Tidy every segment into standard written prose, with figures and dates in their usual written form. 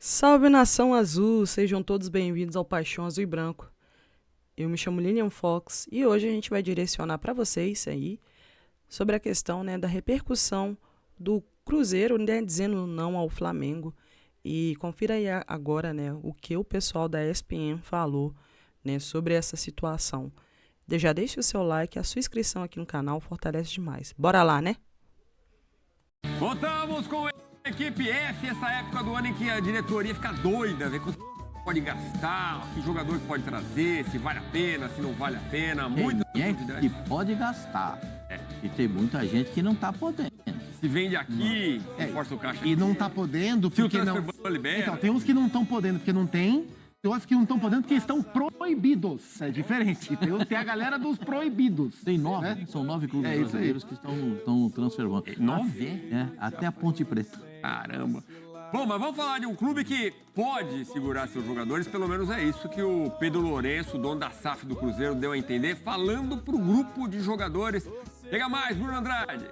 Salve Nação Azul, sejam todos bem-vindos ao Paixão Azul e Branco. Eu me chamo Lilian Fox e hoje a gente vai direcionar para vocês aí sobre a questão, da repercussão do Cruzeiro, dizendo não ao Flamengo. E confira aí agora, o que o pessoal da ESPN falou, sobre essa situação. Já deixe o seu like, a sua inscrição aqui no canal fortalece demais. Bora lá, né? Voltamos com a equipe F, essa época do ano em que a diretoria fica doida, ver quanto pode gastar, que jogador que pode trazer, se vale a pena, se não vale a pena. Muita que pode gastar. E tem muita gente que não tá podendo. Se vende aqui, força o caixa. E não tá podendo porque não. Então, tem uns que não estão podendo porque não tem. Tem outros que não estão podendo porque estão proibidos. É diferente. Tem a galera dos proibidos. Tem 9, são 9 clubes brasileiros que estão transformando. 9? Até a Ponte Preta. Caramba. Bom, mas vamos falar de um clube que pode segurar seus jogadores, pelo menos é isso que o Pedro Lourenço, dono da SAF do Cruzeiro, deu a entender, falando pro grupo de jogadores. Chega mais, Bruno Andrade.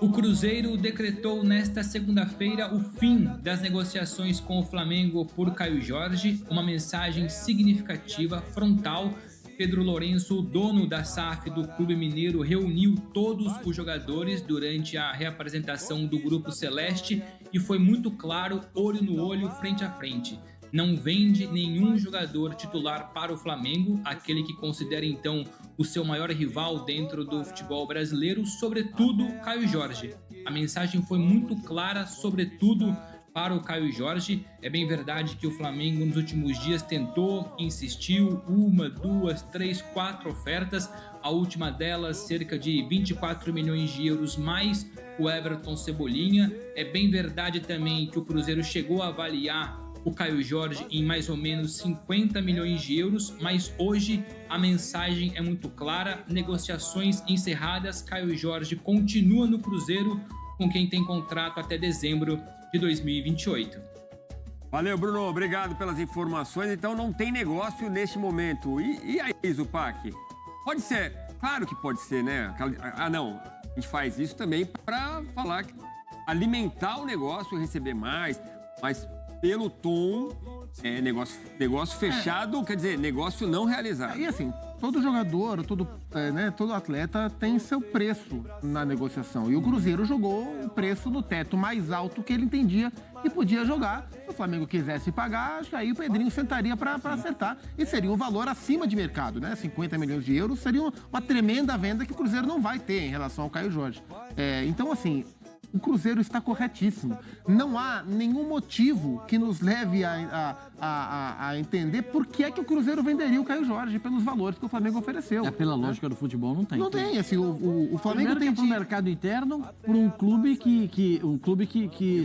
O Cruzeiro decretou nesta segunda-feira o fim das negociações com o Flamengo por Caio Jorge, uma mensagem significativa, frontal. Pedro Lourenço, dono da SAF do Clube Mineiro, reuniu todos os jogadores durante a reapresentação do Grupo Celeste e foi muito claro, olho no olho, frente a frente. Não vende nenhum jogador titular para o Flamengo, aquele que considera então o seu maior rival dentro do futebol brasileiro, sobretudo Caio Jorge. A mensagem foi muito clara, sobretudo para o Caio Jorge. É bem verdade que o Flamengo nos últimos dias tentou, insistiu, 1, 2, 3, 4 ofertas, a última delas cerca de 24 milhões de euros mais o Everton Cebolinha. É bem verdade também que o Cruzeiro chegou a avaliar o Caio Jorge em mais ou menos 50 milhões de euros, mas hoje a mensagem é muito clara, negociações encerradas, Caio Jorge continua no Cruzeiro, com quem tem contrato até dezembro de 2028. Valeu, Bruno, obrigado pelas informações. Então não tem negócio neste momento. E aí, Zupac? Pode ser, claro que pode ser, né? Não, a gente faz isso também para falar, alimentar o negócio, receber mais, mas pelo tom, negócio fechado, quer dizer, negócio não realizado. E assim, todo jogador, todo atleta tem seu preço na negociação. E o Cruzeiro jogou o preço no teto mais alto que ele entendia que podia jogar. Se o Flamengo quisesse pagar, acho que aí o Pedrinho sentaria para acertar. E seria um valor acima de mercado, né? 50 milhões de euros seria uma tremenda venda que o Cruzeiro não vai ter em relação ao Caio Jorge. Então, assim, o Cruzeiro está corretíssimo. Não há nenhum motivo que nos leve a entender por que é que o Cruzeiro venderia o Caio Jorge pelos valores que o Flamengo ofereceu. Pela lógica do futebol, não tem. Não tem, assim, o Flamengo Primeiro tem que é pro mercado interno, por um clube que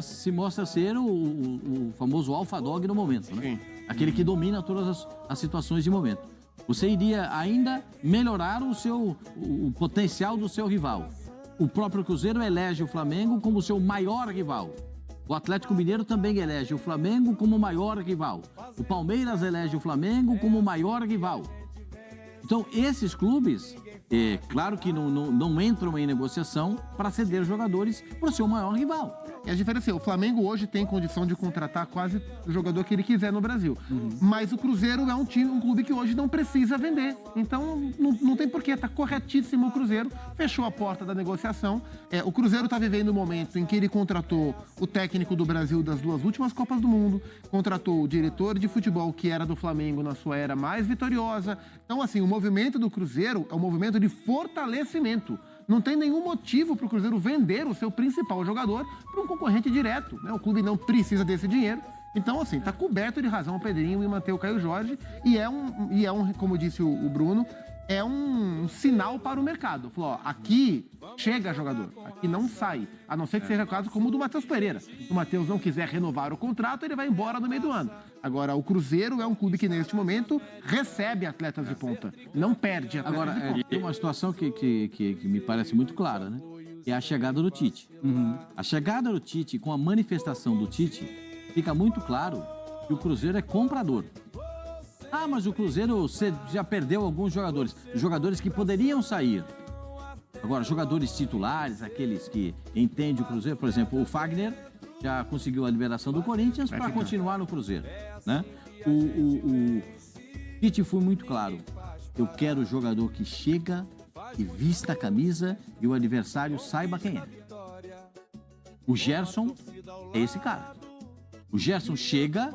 se mostra ser o famoso alfa dog no momento, né? Sim. Aquele que domina todas as situações de momento. Você iria ainda melhorar o potencial do seu rival. O próprio Cruzeiro elege o Flamengo como seu maior rival. O Atlético Mineiro também elege o Flamengo como maior rival. O Palmeiras elege o Flamengo como maior rival. Então, esses clubes, claro que não entram em negociação para ceder jogadores para o seu maior rival. E a diferença é, o Flamengo hoje tem condição de contratar quase o jogador que ele quiser no Brasil. Mas o Cruzeiro é um clube que hoje não precisa vender. Então, não tem porquê, tá corretíssimo o Cruzeiro. Fechou a porta da negociação. O Cruzeiro está vivendo um momento em que ele contratou o técnico do Brasil das 2 últimas Copas do Mundo, contratou o diretor de futebol que era do Flamengo na sua era mais vitoriosa. Então, assim, o movimento do Cruzeiro é um movimento de fortalecimento. Não tem nenhum motivo para o Cruzeiro vender o seu principal jogador para um concorrente direto, né? O clube não precisa desse dinheiro. Então, assim, tá coberto de razão o Pedrinho em manter o Caio Jorge e é um, como disse o Bruno, é um sinal para o mercado. Falou, ó, aqui chega jogador, aqui não sai. A não ser que seja o caso como o do Matheus Pereira. Se o Matheus não quiser renovar o contrato, ele vai embora no meio do ano. Agora, o Cruzeiro é um clube que, neste momento, recebe atletas de ponta. Não perde atletas de ponta. Tem uma situação que me parece muito clara, né? É a chegada do Tite. A chegada do Tite, com a manifestação do Tite, fica muito claro que o Cruzeiro é comprador. Mas o Cruzeiro já perdeu alguns jogadores que poderiam sair. Agora, jogadores titulares, aqueles que entendem o Cruzeiro, por exemplo, o Fagner já conseguiu a liberação do Corinthians para continuar no Cruzeiro, né? O Tite foi muito claro. Eu quero jogador que chega, que vista a camisa e o adversário saiba quem é. O Gerson é esse cara. O Gerson chega,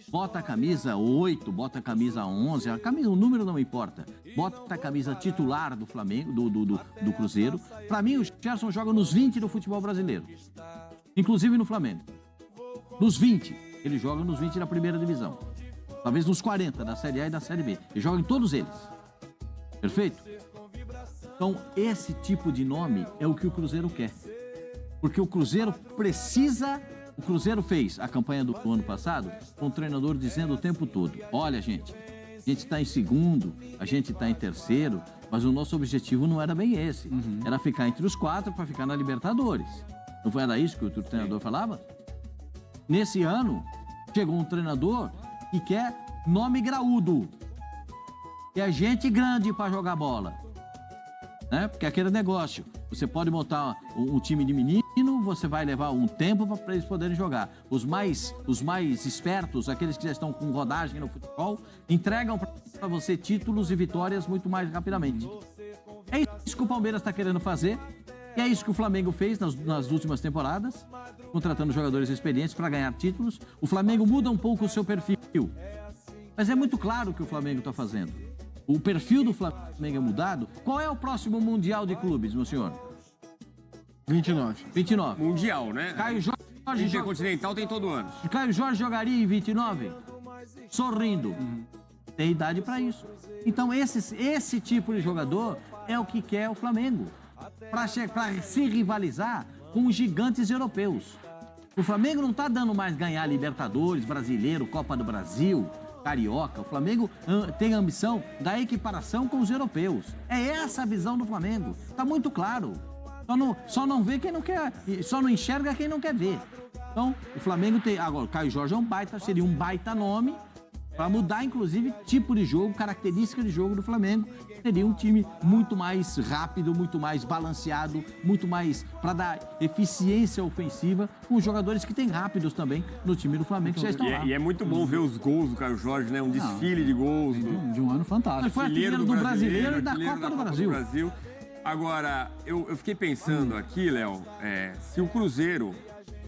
bota a camisa 8, bota a camisa 11, o número não importa. Bota a camisa titular do Flamengo, do Cruzeiro. Para mim, o Gerson joga nos 20 do futebol brasileiro. Inclusive no Flamengo. Nos 20. Ele joga nos 20 da primeira divisão. Talvez nos 40 da Série A e da Série B. Ele joga em todos eles. Perfeito? Então, esse tipo de nome é o que o Cruzeiro quer. Porque o Cruzeiro precisa... O Cruzeiro fez a campanha do ano passado com o treinador dizendo o tempo todo: olha, gente, a gente está em segundo, a gente está em terceiro, mas o nosso objetivo não era bem esse. Era ficar entre os 4 para ficar na Libertadores. Não foi era isso que o treinador falava? Nesse ano, chegou um treinador que quer nome graúdo. Que é gente grande para jogar bola. Né? Porque aquele negócio, você pode montar um time de menino, você vai levar um tempo para eles poderem jogar. Os mais espertos, aqueles que já estão com rodagem no futebol, entregam para você títulos e vitórias muito mais rapidamente. É isso que o Palmeiras está querendo fazer, e é isso que o Flamengo fez nas últimas temporadas, contratando jogadores experientes para ganhar títulos. O Flamengo muda um pouco o seu perfil, mas é muito claro o que o Flamengo está fazendo. O perfil do Flamengo é mudado. Qual é o próximo Mundial de Clubes, meu senhor? 29. Mundial, né? Caio Jorge... Intercontinental tem todo ano. Caio Jorge jogaria em 29? Sorrindo. Tem idade para isso. Então, esse tipo de jogador é o que quer o Flamengo. Para se rivalizar com os gigantes europeus. O Flamengo não está dando mais ganhar Libertadores, Brasileiro, Copa do Brasil... Carioca. O Flamengo tem a ambição da equiparação com os europeus. É essa a visão do Flamengo. Tá muito claro. Só não vê quem não quer, só não enxerga quem não quer ver. Então, o Flamengo tem... Agora, o Caio Jorge seria um baita nome para mudar, inclusive, tipo de jogo, característica de jogo do Flamengo. Seria um time muito mais rápido, muito mais balanceado, muito mais para dar eficiência ofensiva, com jogadores que tem rápidos também no time do Flamengo, que já estão lá. E é muito bom ver os gols do Caio Jorge, né? Um desfile de gols. De um ano fantástico. Ele foi artilheiro do Brasileiro e da Copa do Brasil. Agora, eu fiquei pensando aqui, Léo, se o Cruzeiro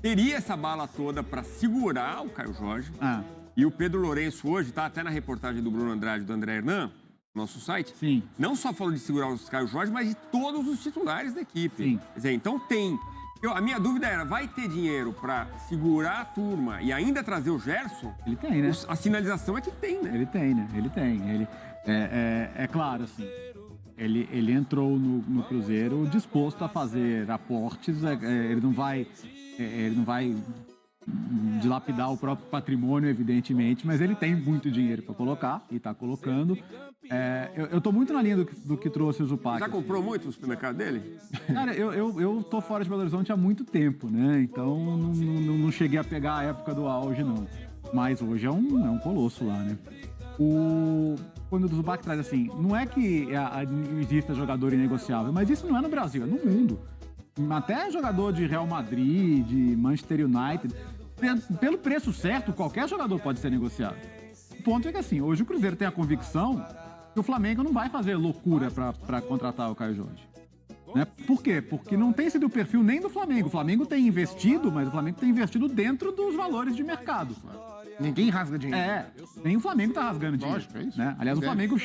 teria essa bala toda para segurar o Caio Jorge... E o Pedro Lourenço hoje, tá até na reportagem do Bruno Andrade e do André Hernan, no nosso site, Sim. Não só falou de segurar o Caio Jorge, mas de todos os titulares da equipe. Sim. Quer dizer, então tem. A minha dúvida era, vai ter dinheiro para segurar a turma e ainda trazer o Gerson? Ele tem, né? A sinalização é que tem, né? Ele tem, né? Ele tem. É claro, assim, ele entrou no Cruzeiro disposto a fazer aportes, ele não vai dilapidar o próprio patrimônio, evidentemente, mas ele tem muito dinheiro para colocar e está colocando. Eu tô muito na linha do que trouxe o Zupac. Já comprou muito no supermercado dele? Cara, eu tô fora de Belo Horizonte há muito tempo, né? Então não cheguei a pegar a época do auge, não. Mas hoje é um colosso lá, né? Quando o Zupac traz assim, não é que exista jogador inegociável, mas isso não é no Brasil, é no mundo. Até jogador de Real Madrid, de Manchester United, pelo preço certo, qualquer jogador pode ser negociado. O ponto é que assim, hoje o Cruzeiro tem a convicção que o Flamengo não vai fazer loucura para contratar o Caio Jorge. Né? Por quê? Porque não tem sido o perfil nem do Flamengo. O Flamengo tem investido, mas o Flamengo tem investido dentro dos valores de mercado. Ninguém rasga dinheiro. Nem o Flamengo tá rasgando dinheiro. Lógico, é isso. Né? Aliás, o Flamengo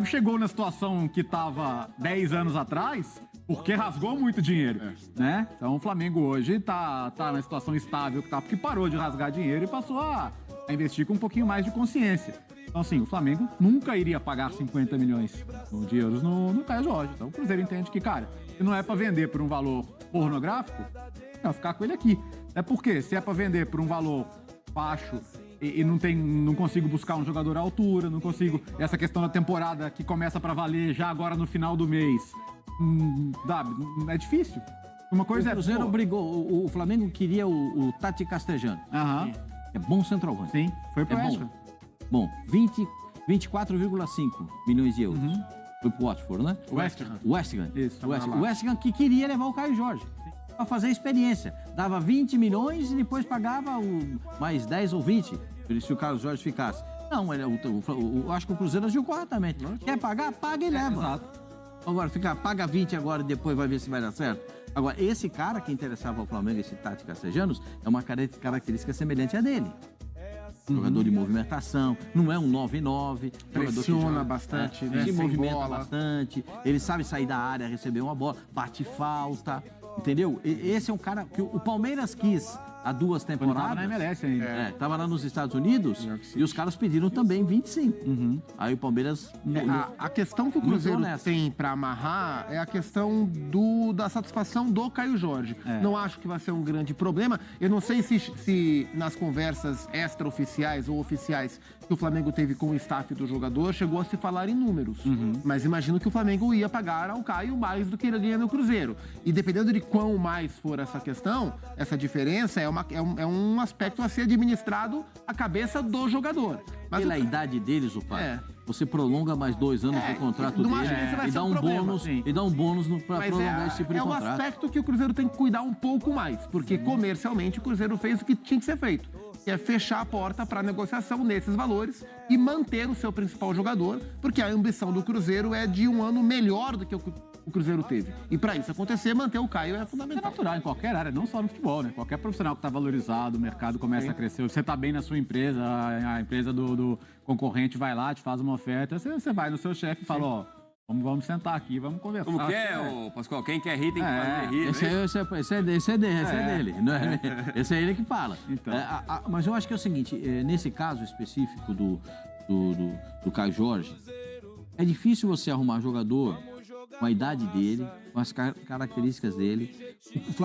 chegou na situação que tava 10 anos atrás porque rasgou muito dinheiro, né? Então o Flamengo hoje tá na situação estável que tá, porque parou de rasgar dinheiro e passou a investir com um pouquinho mais de consciência. Então, assim, o Flamengo nunca iria pagar 50 milhões de euros no Caio Jorge. Então o Cruzeiro entende que, cara, se não é pra vender por um valor pornográfico, é ficar com ele aqui. É porque se é pra vender por um valor baixo e não consigo buscar um jogador à altura, não consigo... Essa questão da temporada que começa pra valer já agora no final do mês... é difícil. Uma coisa o Cruzeiro brigou, o Flamengo queria o Tati Castejan. É bom centroavante. Sim, foi pro West Ham. Bom, 24,5 milhões de euros. Foi pro Watford, né? West Ham. West Ham. Isso, West Ham que queria levar o Caio Jorge. para fazer experiência. Dava 20 milhões e depois pagava mais 10 ou 20, se o Carlos Jorge ficasse. Não, eu acho que o Cruzeiro agiu corretamente. Quer pagar? Paga e leva. Exato. Agora, paga 20 agora e depois vai ver se vai dar certo. Agora, esse cara que interessava ao Flamengo, esse Tati Castellanos, é uma característica semelhante à dele. Jogador de movimentação, não é um 9-9. Pressiona bastante, né? Se Sem movimenta bola. bastante, ele sabe sair da área, receber uma bola, bate falta, entendeu? Esse é um cara que o Palmeiras quis há 2 Quando temporadas. tava na MLS ainda. Tava lá nos Estados Unidos e os caras pediram também 25. Aí o Palmeiras... A questão que o Não Cruzeiro entrou nessa. tem para amarrar é a questão da satisfação do Caio Jorge. Não acho que vai ser um grande problema. Eu não sei se nas conversas extraoficiais ou oficiais que o Flamengo teve com o staff do jogador chegou a se falar em números. Mas imagino que o Flamengo ia pagar ao Caio mais do que ele ganha no Cruzeiro. E dependendo de quão mais for essa questão, essa diferença é um aspecto a ser administrado à cabeça do jogador. Mas Pela idade deles, o pai, você prolonga mais 2 anos do contrato não dele acho que esse vai e ser dá um um problema. bônus e dá um bônus para prolongar esse tipo de é um contrato. aspecto que o Cruzeiro tem que cuidar um pouco mais, porque comercialmente o Cruzeiro fez o que tinha que ser feito, que é fechar a porta para negociação nesses valores e manter o seu principal jogador, porque a ambição do Cruzeiro é de um ano melhor do que o Cruzeiro teve. E para isso acontecer, manter o Caio é É fundamental. natural em qualquer área, não só no futebol, né? Qualquer profissional que está valorizado, o mercado começa a crescer, você está bem na sua empresa, a empresa do concorrente vai lá, te faz uma oferta, você vai no seu chefe e fala, ó, vamos sentar aqui, vamos conversar. Como que é, ô, Pascoal? Quem quer rir tem que fazer rir. Esse é dele, não é? Esse é ele que fala. Então. Mas eu acho que é o seguinte, nesse caso específico do Caio Jorge, é difícil você arrumar jogador com a idade dele, com as características dele.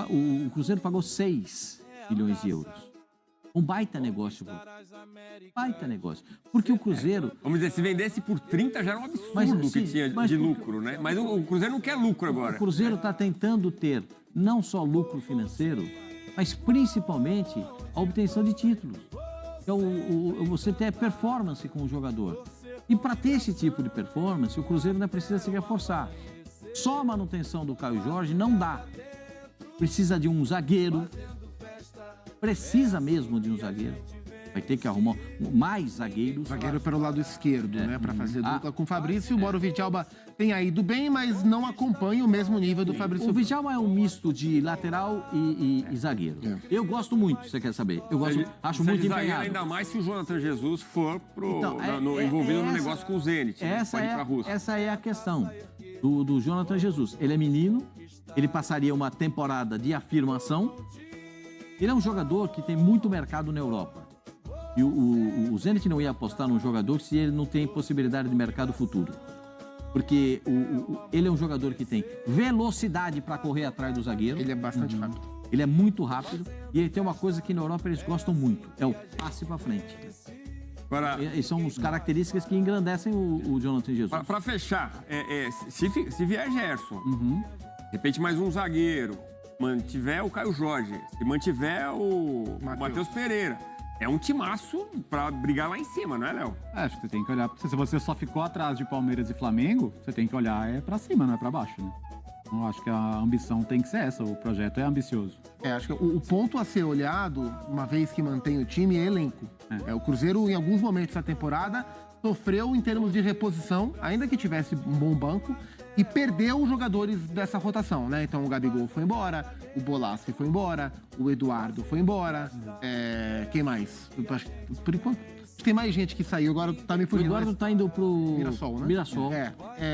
O Cruzeiro pagou 6 milhões de euros. Um baita negócio, pô. Baita negócio. Porque o Cruzeiro... Vamos dizer, se vendesse por 30 já era um absurdo Mas, o que sim, tinha mas de porque- lucro, né? Mas o Cruzeiro não quer lucro agora. O Cruzeiro está tentando ter não só lucro financeiro, mas principalmente a obtenção de títulos. Então, você ter performance com o jogador. E para ter esse tipo de performance, o Cruzeiro ainda precisa se reforçar. Só a manutenção do Caio Jorge não dá. Precisa de um zagueiro. Precisa mesmo de um zagueiro. Vai ter que arrumar mais zagueiros. Zagueiro pelo lado esquerdo, né? Para fazer dupla com o Fabrício. Embora o Vidalba tenha ido bem, mas não acompanha o mesmo nível do Fabrício. O Vidal é um misto de lateral e zagueiro. Eu gosto muito, você quer saber? Eu gosto, acho muito de zagueiro, empenhado. ainda mais se o Jonathan Jesus for Então, envolvido no essa- negócio com o Zenit. Né? Essa Pode ir pra Rússia. essa é a questão do Jonathan Jesus. Ele é menino, ele passaria uma temporada de afirmação. Ele é um jogador que tem muito mercado na Europa. E o Zenit não ia apostar num jogador se ele não tem possibilidade de mercado futuro. Porque ele é um jogador que tem velocidade para correr atrás do zagueiro. Ele é bastante rápido. Ele é muito rápido e ele tem uma coisa que na Europa eles gostam muito, é o passe para frente. Agora, E são as características que engrandecem o Jonathan Jesus. pra fechar, se vier Gerson, de repente mais um zagueiro, mantiver o Caio Jorge, se mantiver o Matheus Pereira, é um timaço pra brigar lá em cima, não é, Léo? Acho que você tem que olhar. Se você só ficou atrás de Palmeiras e Flamengo, você tem que olhar pra cima, não é pra baixo, né? Então, acho que a ambição tem que ser essa. O projeto é ambicioso. Acho que o ponto a ser olhado, uma vez que mantém o time, é elenco. O Cruzeiro, em alguns momentos da temporada, sofreu em termos de reposição, ainda que tivesse um bom banco, e perdeu os jogadores dessa rotação, né? Então o Gabigol foi embora, o Bolassi foi embora, o Eduardo foi embora, quem mais? Por enquanto, tem mais gente que saiu, agora tá me O fugindo. Eduardo mas- está indo pro Mirassol, né? Mirassol.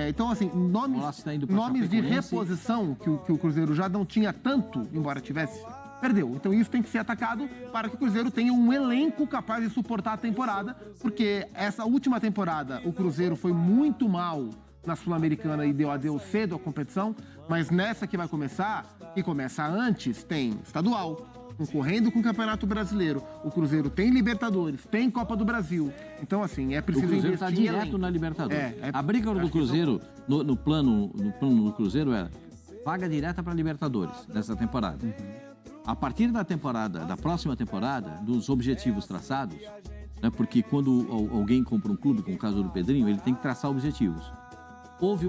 Então, assim, Bolassi tá indo pra nomes de Chapecoense. reposição que o Cruzeiro já não tinha tanto, embora tivesse, perdeu. Então isso tem que ser atacado para que o Cruzeiro tenha um elenco capaz de suportar a temporada, porque essa última temporada o Cruzeiro foi muito mal na Sul-Americana e deu adeus cedo à competição, mas nessa que vai começar, que começa antes, tem estadual, concorrendo com o Campeonato Brasileiro. O Cruzeiro tem Libertadores, tem Copa do Brasil. Então, assim, é O preciso Cruzeiro está investir em direto elenco. na Libertadores. A A briga do Cruzeiro, no plano do Cruzeiro, era vaga direta para Libertadores nessa temporada. A partir da próxima temporada, dos objetivos traçados, né, porque quando alguém compra um clube, como o caso do Pedrinho, ele tem que traçar objetivos. Houve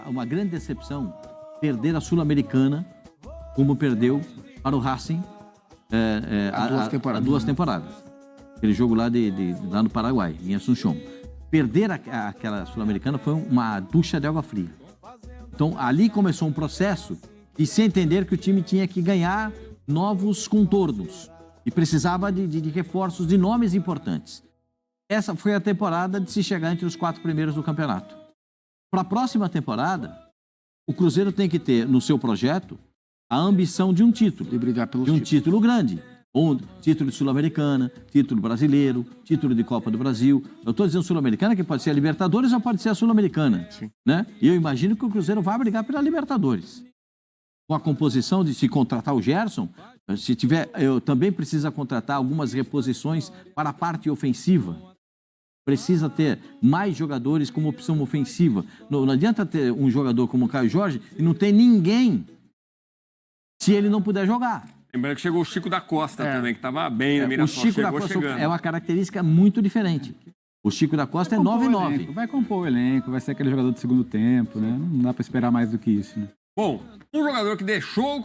uma grande decepção perder a Sul-Americana como perdeu para o Racing há 2 temporadas. Aquele jogo lá, lá no Paraguai, em Assunção. Perder aquela Sul-Americana foi uma ducha de água fria. Então, ali começou um processo de se entender que o time tinha que ganhar novos contornos e precisava de reforços de nomes importantes. Essa foi a temporada de se chegar entre os 4 primeiros do campeonato. Para a próxima temporada, o Cruzeiro tem que ter no seu projeto a ambição de um título. De brigar pelos de um título grande. Ou título de Sul-Americana, título brasileiro, título de Copa do Brasil. Eu estou dizendo Sul-Americana, que pode ser a Libertadores ou pode ser a Sul-Americana. Né? E eu imagino que o Cruzeiro vai brigar pela Libertadores. Com a composição de se contratar o Gerson, se tiver, eu também precisa contratar algumas reposições para a parte ofensiva. Precisa ter mais jogadores como opção ofensiva. Não adianta ter um jogador como o Caio Jorge e não ter ninguém se ele não puder jogar. Lembrando que chegou o Chico da Costa também, que estava bem no Mirassol. O Chico da Costa é uma característica muito diferente. O Chico da Costa é 9-9. Vai compor o elenco, vai ser aquele jogador de segundo tempo, né? Não dá para esperar mais do que isso, né? Bom, um jogador que deixou